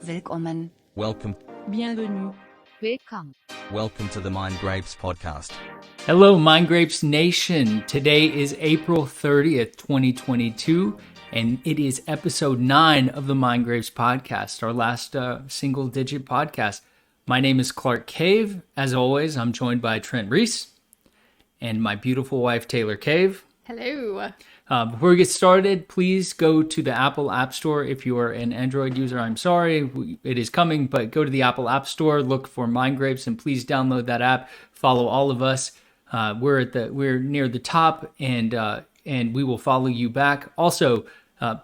Willkommen. Welcome. Bienvenue. Welcome. Welcome to the MindGrapes podcast. Hello, MindGrapes Nation. Today is April 30th, 2022, and it is episode 9 of the MindGrapes podcast, our last single-digit podcast. My name is Clark Cave. As always, I'm joined by Trent Reese and my beautiful wife, Taylor Cave. Hello. Before we get started, please go to the Apple App Store. If you are an Android user, I'm sorry, it is coming, but go to the Apple App Store, look for MindGrapes, and please download that app. Follow all of us. We're near the top, and we will follow you back. Also,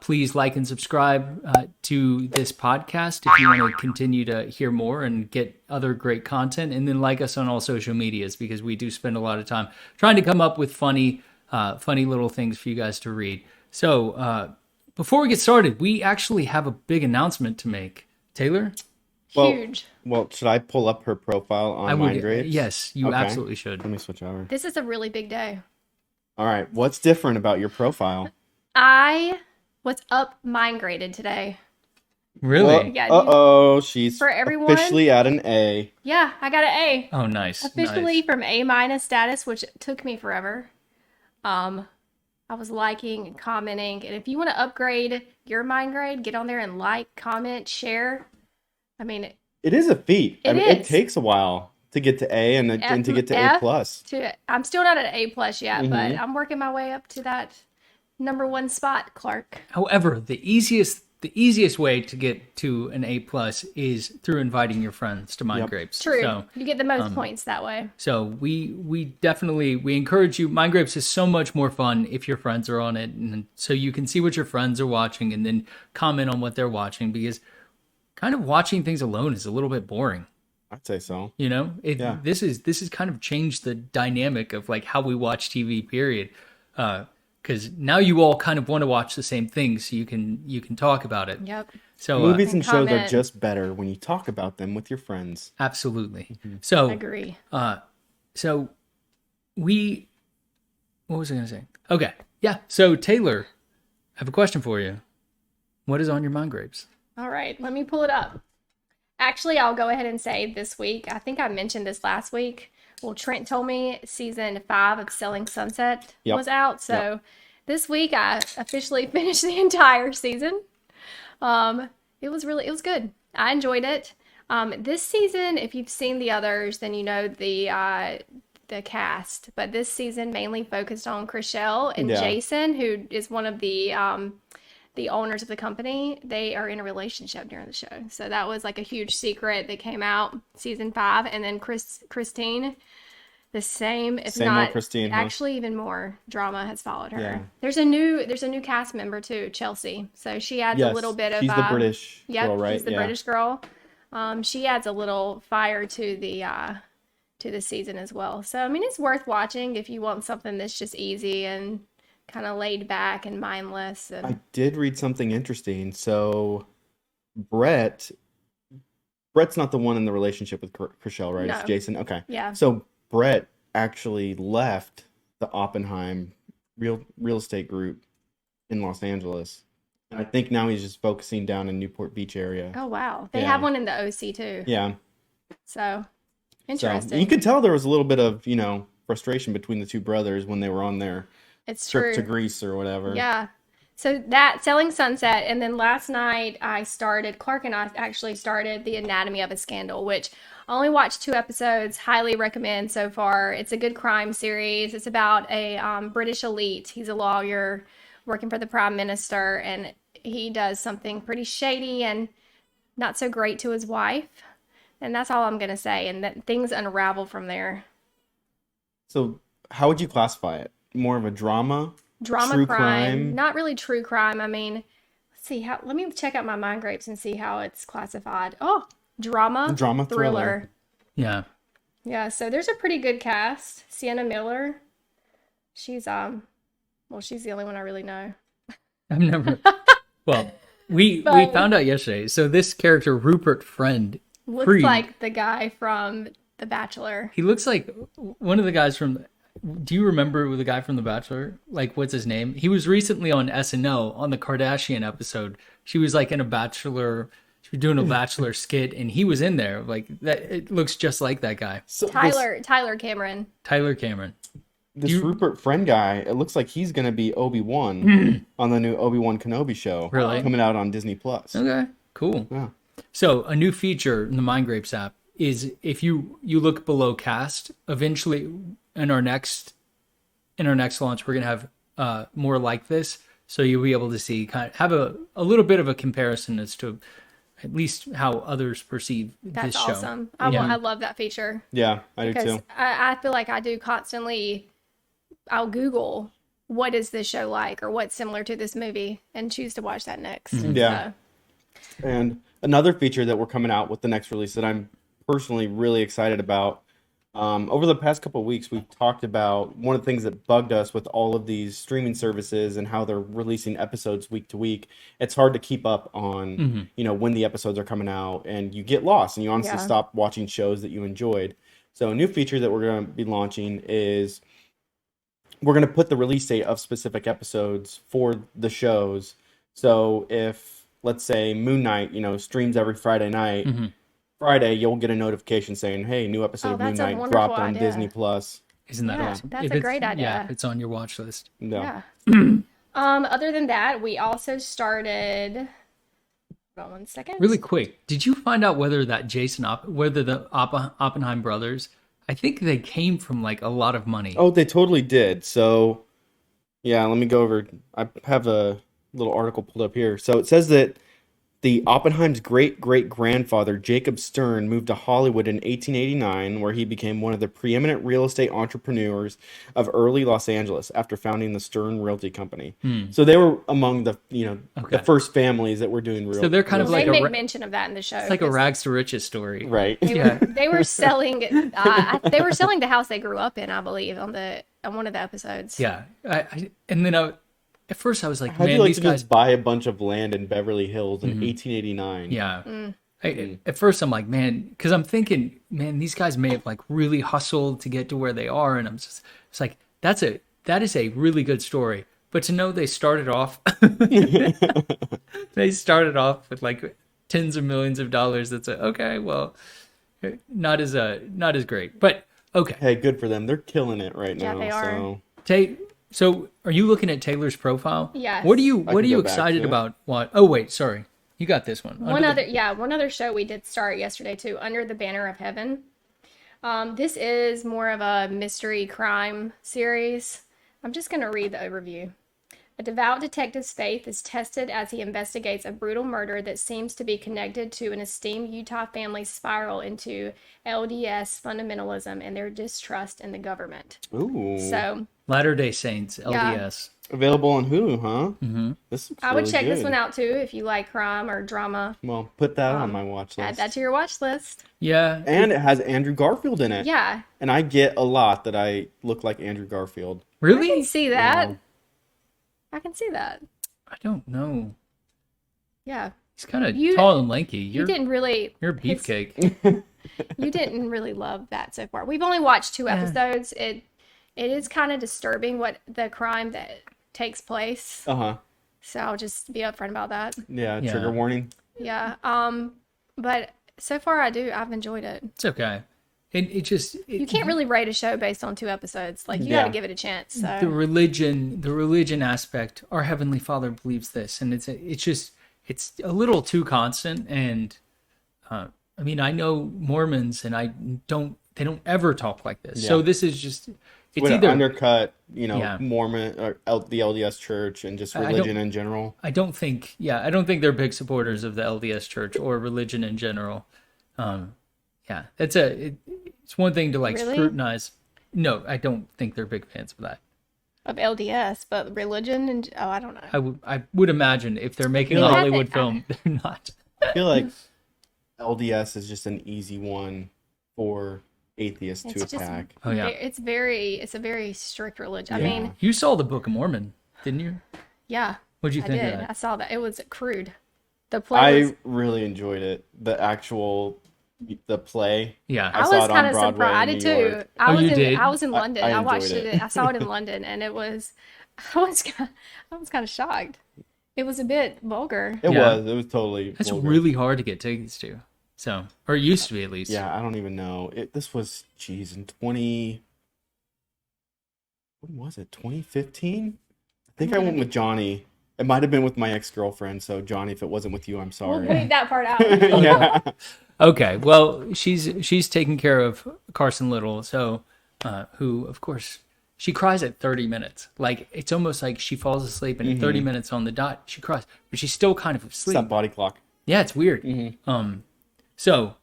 please like and subscribe to this podcast if you want to continue to hear more and get other great content. And then like us on all social medias, because we do spend a lot of time trying to come up with funny little things for you guys to read. So before we get started, we actually have a big announcement to make. Taylor? Huge. Well, should I pull up her profile on MindGrapes? Yes, you Okay. absolutely should. Let me switch over. This is a really big day. All right. What's different about your profile? I was UpMindGraded today. Really? Yeah. Uh-oh. She's For everyone? officially at an A. Yeah, I got an A. Oh, nice. Officially nice. from A- status, which took me forever. I was liking and commenting, and if you want to upgrade your MindGrade, get on there and like, comment, share. I mean, It is a feat. It It is. takes a while to get to A and to get to F A plus. I'm still not at A+ yet, but Mhm. I'm working my way up to that number 1 spot, Clark. However, the easiest way to get to an A+ is through inviting your friends to MindGrapes. True. So, You get the most points that way. So we definitely encourage you. MindGrapes is so much more fun if your friends are on it, and so you can see what your friends are watching and then comment on what they're watching, because kind of watching things alone is a little bit boring. I'd say so. You know, Yeah. This is kind of changed the dynamic of like how we watch TV. Period. Because now you all kind of want to watch the same thing, so you can talk about it. Yep. So Movies And and shows are comment. just better when you talk about them with your friends. absolutely. So Agree. So what was I going to say? Okay. Yeah. So Taylor, I have a question for you. What is on your MindGrapes? All right, let me pull it up. Actually, I'll go ahead and say this week, I think I mentioned this last week. Well, Trent told me season 5 of Selling Sunset Yep. was out. So this week I officially finished the entire season. It was good. I enjoyed it. This season, if you've seen the others, then you know the cast. But this season mainly focused on Chrishell and Yeah. Jason, who is one of the owners of the company. They are in a relationship during the show. So that was like a huge secret that came out season 5. And then Christine, the same, if Same not old Christine, huh? actually even more drama has followed her. Yeah. There's a new cast member too, Chelsea. So she adds a Yes, little bit of she's the British yep, girl, right? she's the Yeah. British girl. She adds a little fire to the season as well. So I mean, it's worth watching if you want something that's just easy and kind of laid back and mindless. And I did read something interesting. So Brett's not the one in the relationship with Chrishell, right? No. It's Jason. Okay. yeah, So Brett actually left the Oppenheim real estate group in Los Angeles. And I think now he's just focusing down in Newport Beach area. oh wow, they Yeah. have one in the OC too. Yeah. So So interesting. you could tell there was a little bit of, frustration between the two brothers when they were on their It's trip true. to Greece or whatever. Yeah. So that Selling Sunset, and then last night Clark and I actually started The Anatomy of a Scandal, which I only watched 2 episodes. Highly recommend so far. It's a good crime series. It's about a British elite. He's a lawyer working for the Prime Minister, and he does something pretty shady and not so great to his wife. And that's all I'm going to say. And that things unravel from there. So how would you classify it? More of a drama? Drama True crime. crime? Not really true crime. I mean, let me check out my MindGrapes and see how it's classified. Oh, drama thriller. Yeah. Yeah, so there's a pretty good cast. Sienna Miller. She's she's the only one I really know. I've never. Well, we But- found out yesterday. So this character Rupert Friend, Looks Creed. like the guy from The Bachelor. he looks like one of the guys from. Do you remember the guy from The Bachelor? Like, what's his name? He was recently on SNL on the Kardashian episode. She was like in a Bachelor You're doing a Bachelor skit, and he was in there. Like that, it looks just like that guy, So Tyler Cameron. Tyler Cameron. this Rupert Friend guy, it looks like he's gonna be Obi-Wan on the new Obi-Wan Kenobi show. Really? Coming out on Disney Plus. Okay, cool. Yeah. So a new feature in the MindGrapes app is if you look below cast, eventually in our next launch, we're gonna have more like this. So you'll be able to see have a little bit of a comparison as to at least how others perceive That's this show. awesome. Yeah. I love that feature. Yeah, I do Because too. I feel like I do constantly, I'll Google what is this show like or what's similar to this movie and choose to watch that next. Yeah. So, And another feature that we're coming out with the next release that I'm personally really excited about. Over the past couple of weeks, we've talked about one of the things that bugged us with all of these streaming services and how they're releasing episodes week to week. It's hard to keep up on, when the episodes are coming out, and you get lost and you honestly Yeah. stop watching shows that you enjoyed. So a new feature that we're going to be launching is we're going to put the release date of specific episodes for the shows. So if, let's say, Moonknight, streams every Friday night, Friday you'll get a notification saying, "Hey, new episode Oh, of that's a Moonknight wonderful dropped on idea. Disney Plus." Isn't that Yeah, awesome? that's If a it's- great idea. Yeah, if it's on your watch list. No. yeah. Other than that, we also started. Hold on one second. Really quick, did you find out whether the Oppenheim brothers? I think they came from like a lot of money. Oh, they totally did. So, yeah, let me go over. I have a little article pulled up here. So it says that the Oppenheim's great-great-grandfather, Jacob Stern, moved to Hollywood in 1889, where he became one of the preeminent real estate entrepreneurs of early Los Angeles after founding the Stern Realty Company. So they were among the, the first families that were doing real. So they're kind of They like make mention of that in the show. it's like a 'cause rags to riches story. right. They were selling. They were selling the house they grew up in, I believe, on one of the episodes. Yeah, at first I was like, How'd man, you like these to guys. just buy a bunch of land in Beverly Hills in 1889? Yeah. At first I'm like, man, because I'm thinking, man, these guys may have like really hustled to get to where they are, and it's like that is a really good story. But to know they started off, with like tens of millions of dollars. That's okay. Well, not as great, but okay. Hey, good for them. They're killing it right Yeah, now. they are. So are you looking at Taylor's profile? Yes. What are you can go back excited to it. about? What? Oh wait, sorry. You got this one. One other show we did start yesterday too, Under the Banner of Heaven. This is more of a mystery crime series. I'm just going to read the overview. A devout detective's faith is tested as he investigates a brutal murder that seems to be connected to an esteemed Utah family's spiral into LDS fundamentalism and their distrust in the government. Ooh. So Latter-day Saints, LDS. Available on Hulu, huh? Mm-hmm. This looks I would really check this good. one out too if you like crime or drama. Well, put that on my watch Add list. that to your watch list. Yeah. And it has Andrew Garfield in it. Yeah, And I get a lot that I look like Andrew Garfield. I Really? can see that. Wow. I can see that. I don't know. Yeah. He's kind of You- tall and lanky. You didn't really. You're a his- beefcake. You didn't really love that so far. We've only watched 2 episodes. It is kind of disturbing what the crime that takes place. Uh-huh. So I'll just be upfront about that. Yeah, Yeah. trigger warning. Yeah. But so far I've enjoyed it. It's okay. You can't really rate a show based on 2 episodes. Like you got Yeah. to give it a chance. the So religion aspect. Our Heavenly Father believes this, and it's a little too constant. And I mean, I know Mormons, and they don't ever talk like this. So Yeah. this is just it's Would it either undercut, Yeah. Mormon or the LDS Church and just I don't- religion in general. I don't think they're big supporters of the LDS Church or religion in general. Yeah, it's one thing to like Really? scrutinize. No, I don't think they're big fans of that. of LDS, but religion and I don't know. I would imagine if they're making a You have Hollywood to- film, they're not. I feel like LDS is just an easy one for atheists It's to just- attack. Oh yeah. It's a very strict religion. I Yeah. mean, You saw the Book of Mormon, didn't you? yeah, What'd you I think did. of I that? saw that. It was crude. The play was I really enjoyed it. The play. Yeah. I I saw was it on kind of Broadway surprised. I in did New too. York. Oh, you did? I was in London. I I watched enjoyed it. it. I saw it in London, and it was. I was kind of shocked. It was a bit vulgar. It Yeah. was. It was totally. That's vulgar. really hard to get tickets to. So, or it used to be at least. Yeah, I don't even know. This was, geez, in when was it? 2015? I think I went with Johnny. It might have been with my ex-girlfriend. So Johnny, if it wasn't with you, I'm We'll sorry. bleep that part out. Yeah. Okay. Well, she's taking care of Carson Little, so who, of course, she cries at 30 minutes. Like it's almost like she falls asleep, and at 30 minutes on the dot, she cries, but she's still kind of It's asleep. that body clock. Yeah, it's weird. So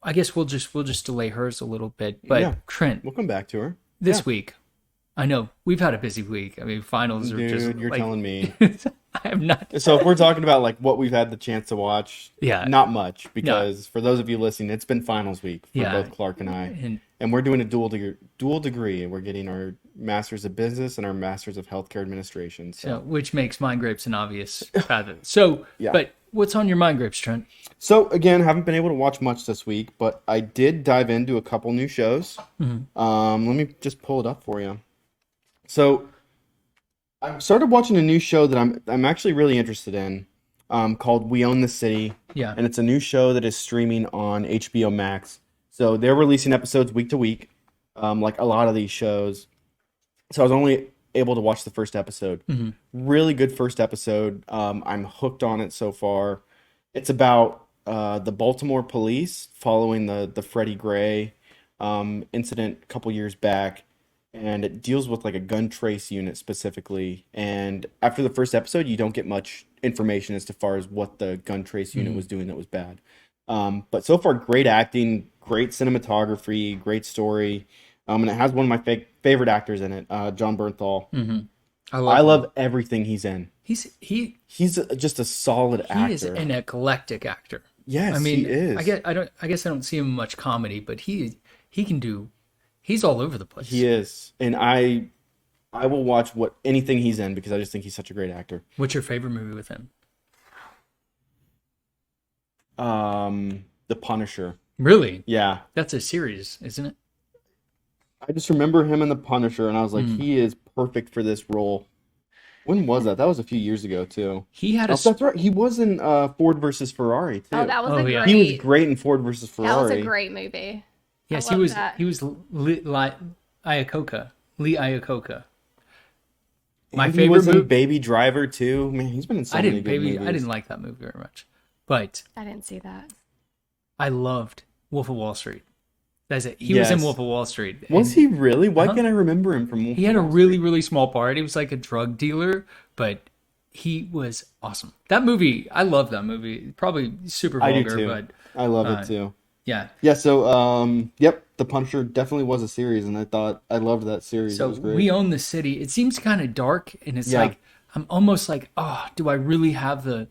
I guess we'll just delay hers a little bit. But Yeah. Trent, We'll come back to her. this week, I know we've had a busy week. I mean, finals are just Dude, you're like, telling me. I am not. So if we're talking about like what we've had the chance to watch, Yeah. not much, because for those of you listening, it's been finals week for Yeah. both Clark and I, And and we're doing a dual degree. We're getting our Masters of Business and our Masters of Healthcare Administration. so, So, which makes MindGrapes an obvious path. So, Yeah. but what's on your MindGrapes, Trent? so again, haven't been able to watch much this week, but I did dive into a couple new shows. Let me just pull it up for you. So I started watching a new show that I'm actually really interested in, called We Own the City. Yeah. And it's a new show that is streaming on HBO Max. So they're releasing episodes week to week, like a lot of these shows. So I was only able to watch the first episode. Really good first episode. I'm hooked on it so far. It's about the Baltimore police following the Freddie Gray incident a couple years back. And it deals with like a gun trace unit specifically. And after the first episode, you don't get much information as far as what the gun trace unit was doing that was bad. But so far, great acting, great cinematography, great story. And it has one of my favorite actors in it, John Bernthal. I him. love everything he's in. He's Just a solid actor. he is an eclectic actor. Yes, I mean, he is. I guess I don't see him much comedy, but he can do. He's all over the place. He is, and I will watch anything he's in because I just think he's such a great actor. What's your favorite movie with him? The Punisher. Really? Yeah, That's a series, isn't it? I just remember him in The Punisher, and I was like, he is perfect for this role. When was that? That was a few years ago too. He had Oh, that's right. He was in Ford versus Ferrari too. Oh, that was Oh, a yeah. great. He was great in Ford versus That was Ferrari. a great movie. Yes, I he love was. that. He was Lee Iacocca. My And he favorite was in movie. Baby Driver too. Man, he's been in so I many didn't. good movies. I didn't like that movie very much, but I didn't see that. I loved Wolf of Wall Street. That's it. He was in Yes. Wolf of Wall Street. Was and he really? Why Uh-huh. can't I remember him from Wolf He had a of Wall really, really small part. He was like a drug dealer, but he was awesome. That movie, I love that movie. Probably super I do vulgar, too. but I love it too. yeah. Yeah, so yep, The Punisher definitely was a series, and I loved that series. It So was great. We Own the City. It seems kind of dark, and it's Yeah. like I'm almost like, oh, do I really have the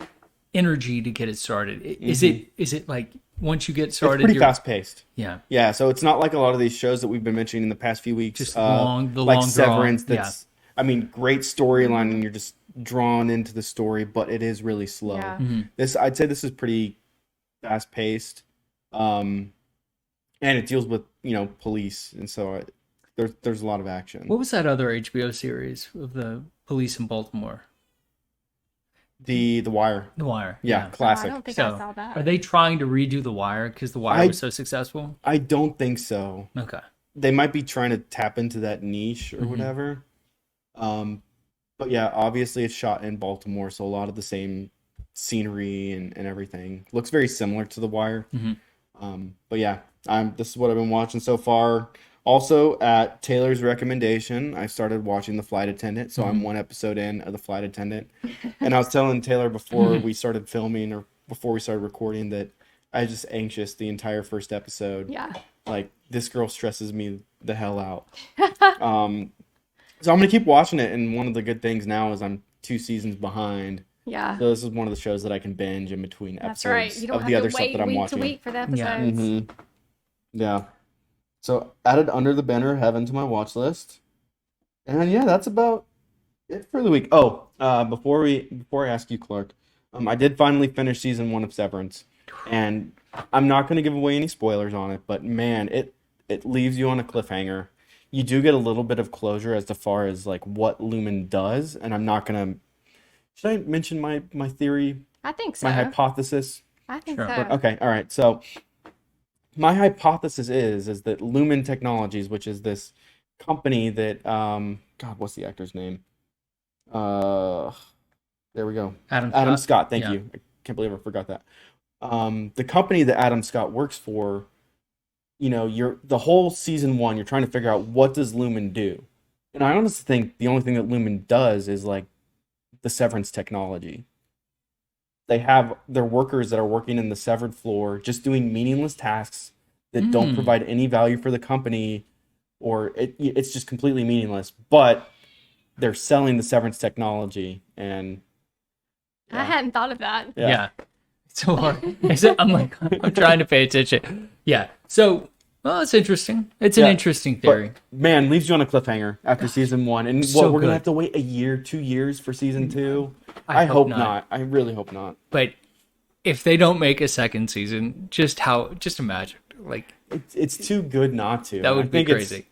energy to get it started? Is it like once you get It's started, pretty you're fast paced. yeah. Yeah, so it's not like a lot of these shows that we've been mentioning in the past few weeks. Just like long draw. Severance. Yeah. That's, I mean, great storyline, and you're just drawn into the story, but it is really slow. Yeah. I'd say this is pretty fast paced, and it deals with police, and so there's a lot of action. What was that other HBO series of the police in Baltimore? The Wire. The Wire. Yeah, Oh, I classic. don't think So, I saw that. are they trying to redo The Wire because The Wire I- was so successful? I don't think so. Okay. They might be trying to tap into that niche or whatever. But yeah, obviously it's shot in Baltimore, so a lot of the same scenery and everything looks very similar to The Wire. But yeah, this is what I've been watching so far. Also, at Taylor's recommendation, I started watching The Flight Attendant, so I'm one episode in of The Flight Attendant. And I was telling Taylor before we started filming or before we started recording that I was just anxious the entire first episode. Yeah. Like, this girl stresses me the hell out. So I'm gonna keep watching it, and one of the good things now is I'm 2 seasons behind. Yeah. So this is one of the shows that I can binge in between That's episodes right. You don't of have the to other stuff wait that I'm week watching. to week for the episodes. Yeah. Yeah. So added Under the Banner of Heaven to my watch list. And yeah, that's about it for the week. Oh, before I ask you, Clark, I did finally finish season 1 of Severance. And I'm not going to give away any spoilers on it, but man, it leaves you on a cliffhanger. you do get a little bit of closure as far as like what Lumin does, and I'm not gonna. Should I mention my theory, I think so. my hypothesis? I think Sure. so. Okay, all right. So my hypothesis is that Lumin Technologies, which is this company that God, what's the actor's name? There we go. Adam Scott. Thank Yeah. you. I can't believe I forgot that. The company that Adam Scott works for, you're the whole season 1, you're trying to figure out what does Lumin do. And I honestly think the only thing that Lumin does is like the Severance technology. They have their workers that are working in the severed floor just doing meaningless tasks that don't provide any value for the company, or it's just completely meaningless. But they're selling the Severance technology, and I hadn't thought of that. Yeah. So hard. I'm trying to pay attention. Yeah. So, well, it's interesting. It's an interesting theory. But, man, leaves you on a cliffhanger after season 1. And So we're good. gonna have to wait a year, 2 years for season 2. I hope not. I really hope not. But if they don't make a second season, just imagine. Like, It's too good not to. that would be crazy.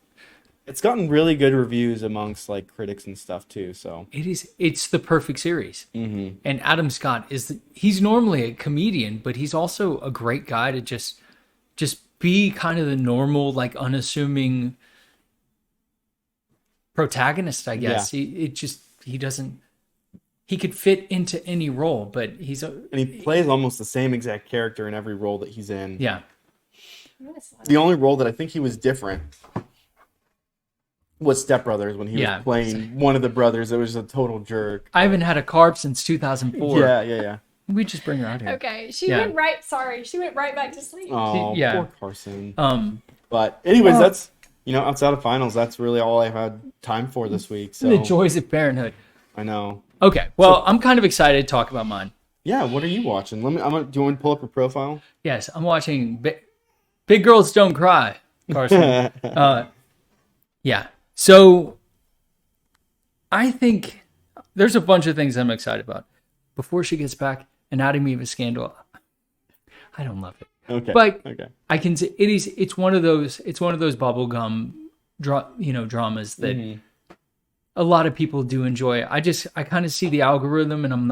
It's gotten really good reviews amongst like critics and stuff too. So It's the perfect series. Mm-hmm. And Adam Scott he's normally a comedian, but he's also a great guy to just be kind of the normal, like unassuming protagonist, I guess. He could fit into any role, but and he plays almost the same exact character in every role that he's in. Yeah. The only role that I think he was different was Step Brothers, when he was playing one of the brothers that was a total jerk. I haven't had a carb since 2004. Yeah. We just bring her out here. Okay, she went right back to sleep. Oh, Yeah. poor Carson. But anyways, that's outside of finals, that's really all I've had time for this week. So the joys of parenthood. I know. Okay, well, I'm kind of excited to talk about mine. Yeah, what are you watching? Do you want to pull up your profile? Yes, I'm watching Big Girls Don't Cry, Carson. Yeah. So I think there's a bunch of things I'm excited about. Before she gets back, Anatomy of a Scandal. I don't love it. Okay. But okay. I can say it's one of those bubblegum dramas that a lot of people do enjoy. I kind of see the algorithm, and I'm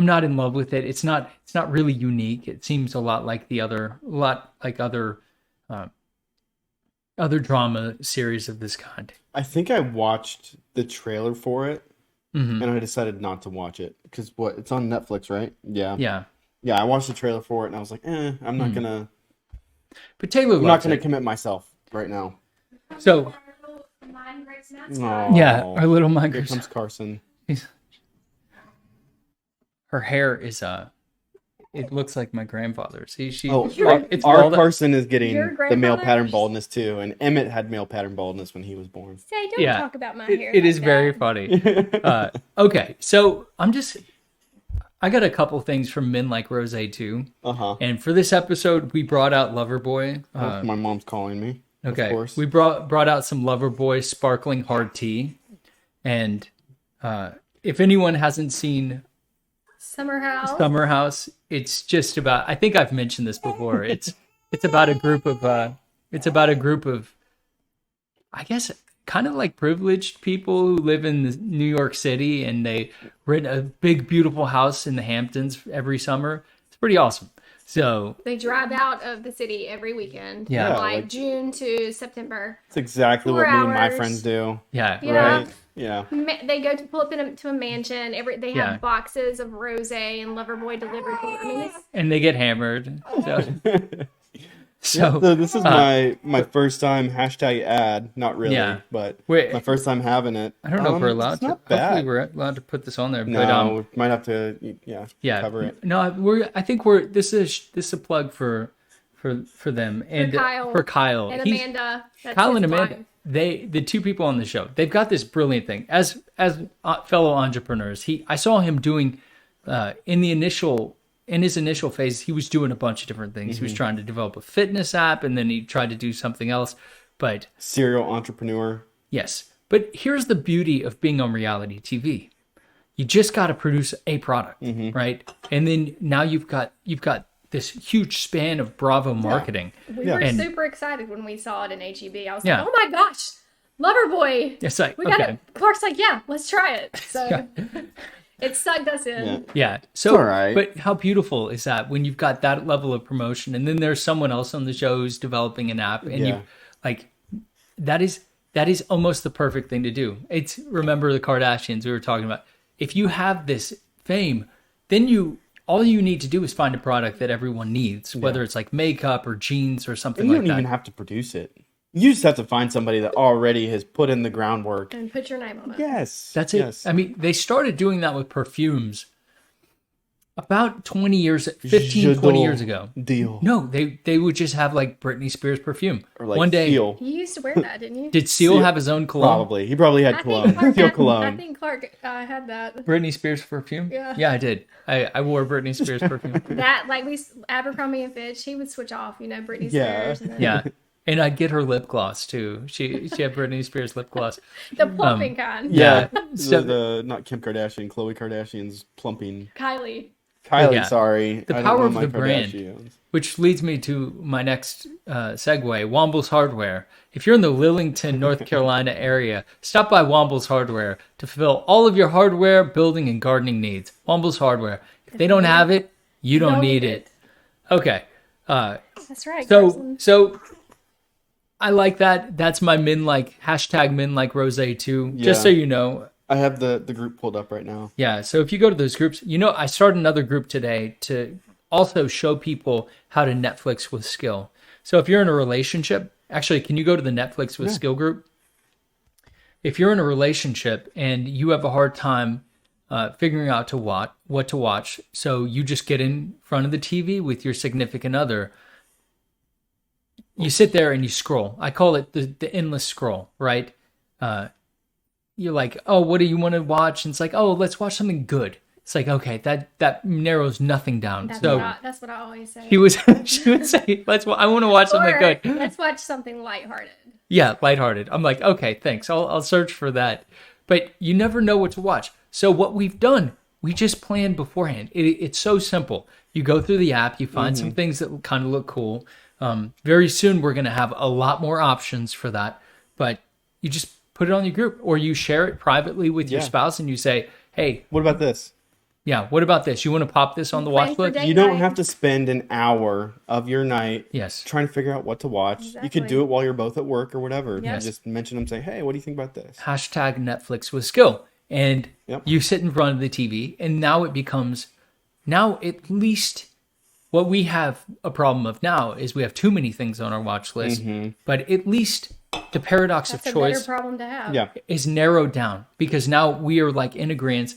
not in love with it. It's not really unique. It seems a lot like other drama series of this kind. I think I watched the trailer for it, and I decided not to watch it because it's on Netflix, right? Yeah. I watched the trailer for it, and I was like, I'm not gonna. But Taylor, I'm not gonna commit myself right now. So, Aww. our little Here MindGrapes. comes Carson. Her hair is it looks like my grandfather's. It's Our bald. Carson is getting Your the male grandfather's? pattern baldness too, and Emmett had male pattern baldness when he was born. Say, don't talk about my hair. It like is very that. funny. Okay, so I got a couple things from Men Like Rose too. And for this episode, we brought out Loverboy. My mom's calling me. Okay, Of course. we brought out some Loverboy sparkling hard tea, and if anyone hasn't seen Summer House. it's just about. I think I've mentioned this before. It's about a group of. I guess kind of like privileged people who live in New York City, and they rent a big, beautiful house in the Hamptons every summer. It's pretty awesome. So They drive out of the city every weekend. Yeah. From, like- June to September. That's exactly 4 what me and my hours. friends do. yeah, Yeah. Right? Yeah. They go to pull up to a mansion. They have Yeah. boxes of rosé and Loverboy delivered. I mean, it's and they get hammered. So, So this is my first time #ad. Not really, Yeah. but Wait. my first time having it. I don't know if we're It's allowed to. not Hopefully, bad. we're allowed to put this on there. No, But we might have to. yeah, cover it. No, I think this is a plug for them and Kyle. for Kyle and He's- Amanda. That's Kyle and his Amanda. wife. The two people on the show, they've got this brilliant thing. As fellow entrepreneurs, I saw him doing in his initial phase, he was doing a bunch of different things. He was trying to develop a fitness app, and then he tried to do something else. But Serial entrepreneur. yes, but here's the beauty of being on reality TV. You just got to produce a product, right? And then now you've got this huge span of Bravo marketing. We Yeah. were And- super excited when we saw it in HEB. I was Yeah. like, oh my gosh, Loverboy. It's like, We got okay. it. Clark's like, yeah, let's try it. So it sucked us in. Yeah. Yeah. So, all right. but how beautiful is that when you've got that level of promotion, and then there's someone else on the show who's developing an app, and Yeah. you like that is almost the perfect thing to do. It's remember the Kardashians we were talking about. If you have this fame, then all you need to do is find a product that everyone needs, whether it's like makeup or jeans or something And you like don't that. even have to produce it. You just have to find somebody that already has put in the groundwork. And put your name on it. Yes. That's it. Yes. I mean, they started doing that with perfumes about 20 years, 15, 20 years ago. Deal. No, they would just have like Britney Spears perfume. Or like One day, Seal. You used to wear that, didn't you? did Seal have his own cologne? Probably. He probably had cologne. Clark Seal had, cologne. I think Clark had that. Britney Spears perfume? Yeah. I did. I wore Britney Spears perfume. That, like Abercrombie and Fitch, he would switch off, Britney Yeah. Spears. And then Yeah. And I'd get her lip gloss too. She had Britney Spears lip gloss. the plumping kind. Yeah. So, So not Kim Kardashian, Khloe Kardashian's plumping. Kylie. Kylie, Yeah. sorry. The I don't power know of my the brand. Kardashians. which leads me to my next segue, Womble's Hardware. If you're in the Lillington, North Carolina area, stop by Womble's Hardware to fulfill all of your hardware, building, and gardening needs. Womble's Hardware. If they don't have it, you don't need it. Okay. That's right. So Carson. I like that. That's my #min rose too. Just so Yeah. you know. I have the group pulled up right now. Yeah. So if you go to those groups, I started another group today to also show people how to Netflix with skill. So if you're in a relationship, actually, can you go to the Netflix with skill group? If you're in a relationship and you have a hard time figuring out what to watch, so you just get in front of the TV with your significant other. You sit there and you scroll. I call it the endless scroll, right? You're like, oh, what do you want to watch? And it's like, oh, let's watch something good. It's like, okay, that narrows nothing down. That's what I always say. she would say, I want to watch something Or, good. let's watch something lighthearted. Yeah, lighthearted. I'm like, okay, thanks. I'll search for that. But you never know what to watch. So what we've done, we just planned beforehand. It's so simple. You go through the app, you find some things that kind of look cool. Very soon we're going to have a lot more options for that. But you just put it on your group, or you share it privately with your spouse and you say, hey, What about this? yeah, what about this? You want to pop this on the Plan watch for list? date You don't night. have to spend an hour of your night Yes. trying to figure out what to watch. You Exactly. could do it while you're both at work or whatever. Yes. Just mention them, say, hey, what do you think about this? Hashtag Netflix with skill. And Yep. you sit in front of the TV, and now it becomes, at least what we have a problem of now is we have too many things on our watch list. But at least the paradox That's of a better choice problem to have. Yeah. is narrowed down, because now we are like in agreement.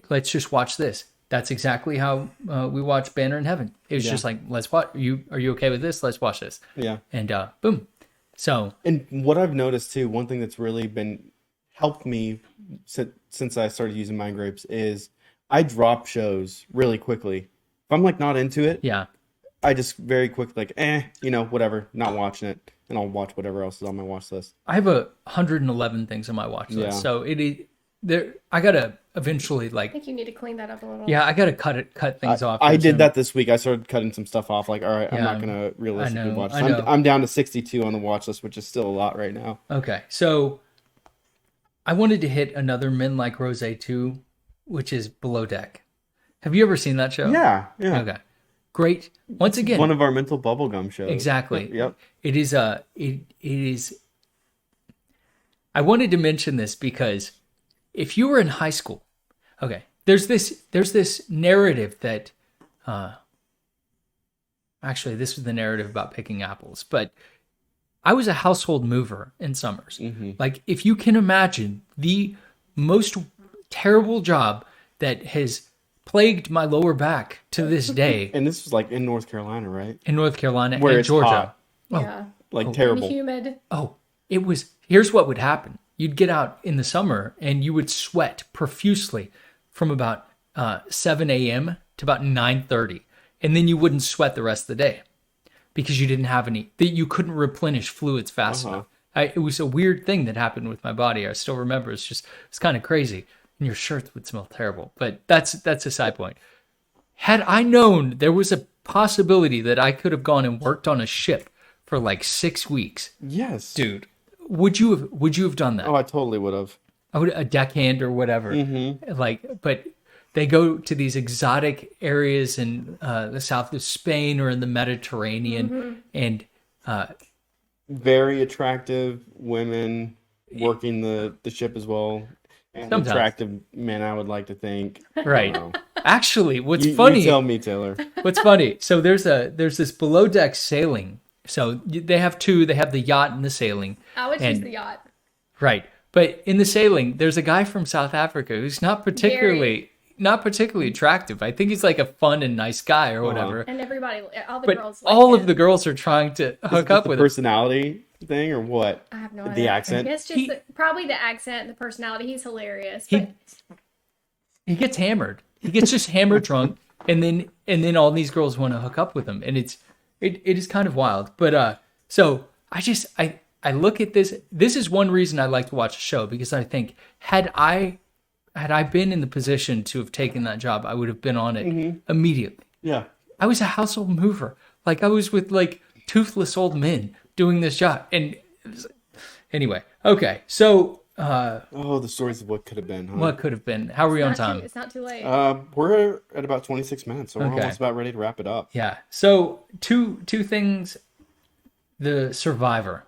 Let's just watch this. That's exactly how we watched Banner in Heaven. It was just like, let's watch. Are you okay with this? Let's watch this. Yeah. And boom. So And what I've noticed too, one thing that's really been helped me since I started using MindGrapes is I drop shows really quickly. If I'm like not into it, yeah, I just very quickly whatever, not watching it, and I'll watch whatever else is on my watch list. I have 111 things on my watch list. Yeah. So I gotta eventually I think you need to clean that up a little. Yeah, I gotta cut things off. I here did soon. that this week. I started cutting some stuff off. Like, all right, I'm Yeah, not gonna realistically know, watch. I know. I'm down to 62 on the watch list, which is still a lot right now. Okay, so I wanted to hit another Men Like Rose 2, which is Below Deck. Have you ever seen that show? Yeah. Okay, great. Once again, One of our mental bubblegum shows. exactly. Yep. It is it is. I wanted to mention this because if you were in high school, okay, there's this narrative that, actually, this was the narrative about picking apples, but I was a household mover in summers. Like, if you can imagine the most terrible job that has plagued my lower back to this day And this was like in North Carolina, right? in North Carolina Where and it's Georgia. hot. Yeah. Like And terrible. humid. Oh, it was. Here's what would happen. You'd get out in the summer and you would sweat profusely from about 7 a.m. to about 9:30, and then you wouldn't sweat the rest of the day because you didn't have any. That you couldn't replenish fluids fast enough. It was a weird thing that happened with my body. I still remember. It's kind of crazy, and your shirts would smell terrible. But that's a side point. Had I known there was a possibility that I could have gone and worked on a ship for like 6 weeks, Yes. dude, would you have done that? Oh, I totally would have. I would a deckhand or whatever. Mm-hmm. Like, but they go to these exotic areas in the south of Spain or in the Mediterranean, and Very attractive women working the ship as well. And Sometimes. attractive men, I would like to think. right. So, Actually, what's you funny? tell me, Taylor. What's funny? So there's this below deck sailing. So they have two. They have the yacht and the sailing. I would choose And- the yacht. Right. But in the sailing, there's a guy from South Africa who's not particularly attractive. I think he's like a fun and nice guy or whatever. And everybody, all the But girls like all him. of the girls are trying to hook up the with him. personality thing or what? I have no The idea. accent? It's just probably the accent, the personality. He's hilarious. He- But He gets hammered. He gets just hammered drunk, and then all these girls want to hook up with him, and it is kind of wild. But so I look at this. This is one reason I like to watch a show, because I think had I been in the position to have taken that job, I would have been on it immediately. Yeah. I was a household mover. Like I was with like toothless old men doing this job. And anyway, okay. So The stories of what could have been, huh? what could have been? How are we on it's not time? it's not too late. We're at about 26 minutes, so we're Okay. almost about ready to wrap it up. Yeah. So two things. The Survivor.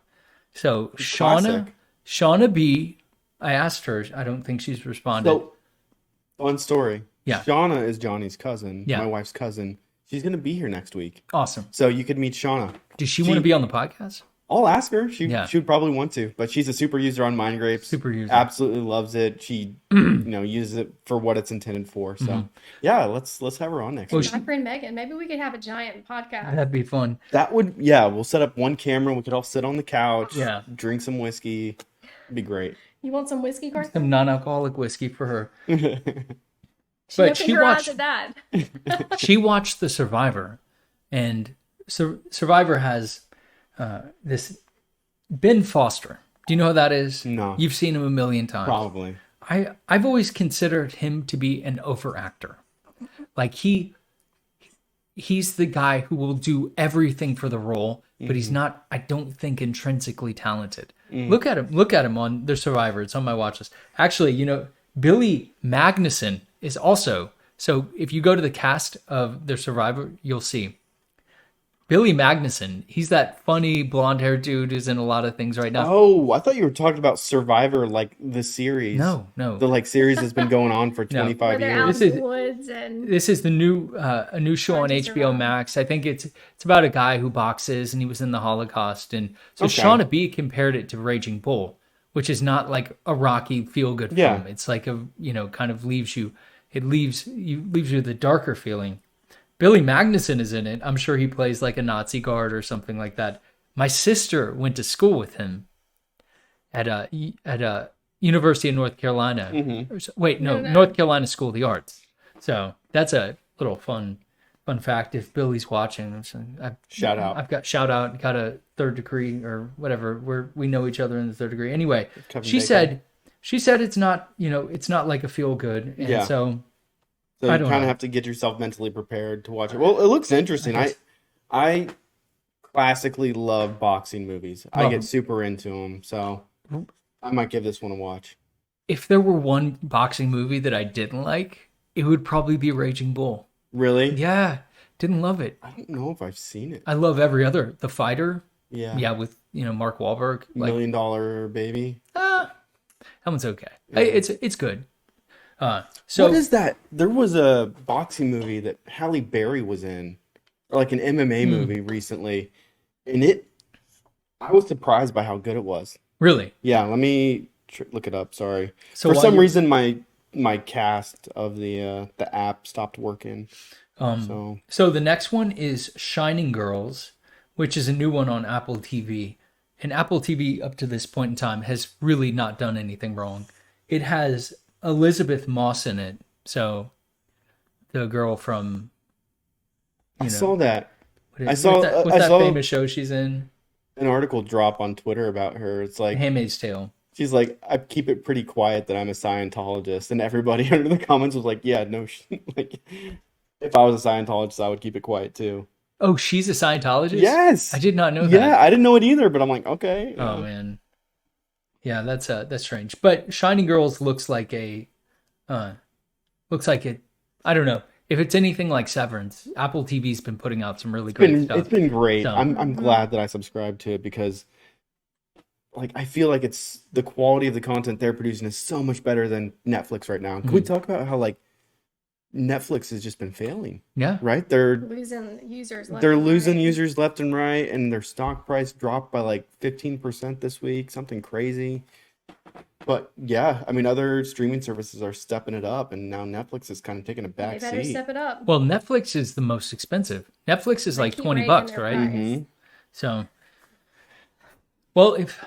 So classic. Shauna B. I asked her. I don't think she's responded. So, fun story. Yeah. Shauna is Johnny's cousin, Yeah. my wife's cousin. She's going to be here next week. Awesome. So you could meet Shauna. Does she want to be on the podcast? I'll ask her. She Yeah. would probably want to, but she's a super user on MindGrapes. Super user. Absolutely loves it. She uses it for what it's intended for. So yeah, let's have her on next Well, week. My friend Megan, maybe we could have a giant podcast. That'd be fun. We'll set up one camera. We could all sit on the couch. Yeah. Drink some whiskey. It'd be great. You want some whiskey, Carson? Some non-alcoholic whiskey for her. She But opened she her watched. eyes at that. She watched the Survivor, and Survivor has this Ben Foster. Do you know who that is? No. You've seen him a million times. Probably. I've always considered him to be an overactor. Like he's the guy who will do everything for the role, but he's not, I don't think, intrinsically talented. Look at him on The Survivor. It's on my watch list. Actually, Billy Magnuson is also, so if you go to the cast of The Survivor, you'll see Billy Magnuson. He's that funny blonde-haired dude who's in a lot of things right now. Oh, I thought you were talking about Survivor, like the series. No. The series has been going on for 25 Where they're out years. in the woods and This is the new a new show on Hard to HBOMax. I think it's about a guy who boxes and he was in the Holocaust, and so Okay. Shauna B compared it to Raging Bull, which is not like a Rocky feel good Yeah. film. It's like kind of leaves you with a darker feeling. Billy Magnuson is in it. I'm sure he plays like a Nazi guard or something like that. My sister went to school with him at a University of North Carolina. North Carolina School of the Arts. So that's a little fun fact. If Billy's watching, Shout out. I've got a third degree or whatever. We know each other in the third degree. Anyway, Kevin she Bacon. said it's not like a feel good. And Yeah. so So I you don't kind of know. have to get yourself mentally prepared to watch it. Well, it looks interesting. I classically love boxing movies. I Love get 'em. super into them, so I might give this one a watch. if there were one boxing movie that I didn't like, it would probably be Raging Bull. Really? Yeah, didn't love it. I don't know if I've seen it. I love every other. The Fighter, Yeah. yeah, with Mark Wahlberg. $1 Million Baby. That one's okay. It's good. So What is that? There was a boxing movie that Halle Berry was in, or like an MMA movie recently, and I was surprised by how good it was. really, Yeah, let me look it up. Sorry. So For while some you're- reason, my cast of the app stopped working. So the next one is Shining Girls, which is a new one on Apple TV. And Apple TV up to this point in time has really not done anything wrong. It has Elizabeth Moss in it. So the girl from I saw that. what's saw- that I saw- famous show she's in? An article drop on Twitter about her. It's like Handmaid's Tale. she's like, I keep it pretty quiet that I'm a Scientologist, and everybody under the comments was like, yeah, no, like If I was a Scientologist, I would keep it quiet too. Oh, she's a Scientologist? Yes. I did not know that. Yeah, I didn't know it either, but I'm like, okay. Oh man. Yeah, that's strange. But Shining Girls looks like it. I don't know. If it's anything like Severance, Apple TV's been putting out some really great stuff. It's been great. So- I'm glad that I subscribed to it because like I feel like it's the quality of the content they're producing is so much better than Netflix right now. Can we talk about how like Netflix has just been failing? Yeah. Right? They're losing users. losing users left and right, and their stock price dropped by like 15% this week, something crazy. But yeah, I mean, other streaming services are stepping it up, and now Netflix is kind of taking a They back better seat. step it up. Well, Netflix is the most expensive. Netflix is They like keep $20, raising their right? price. Mhm. So, well, if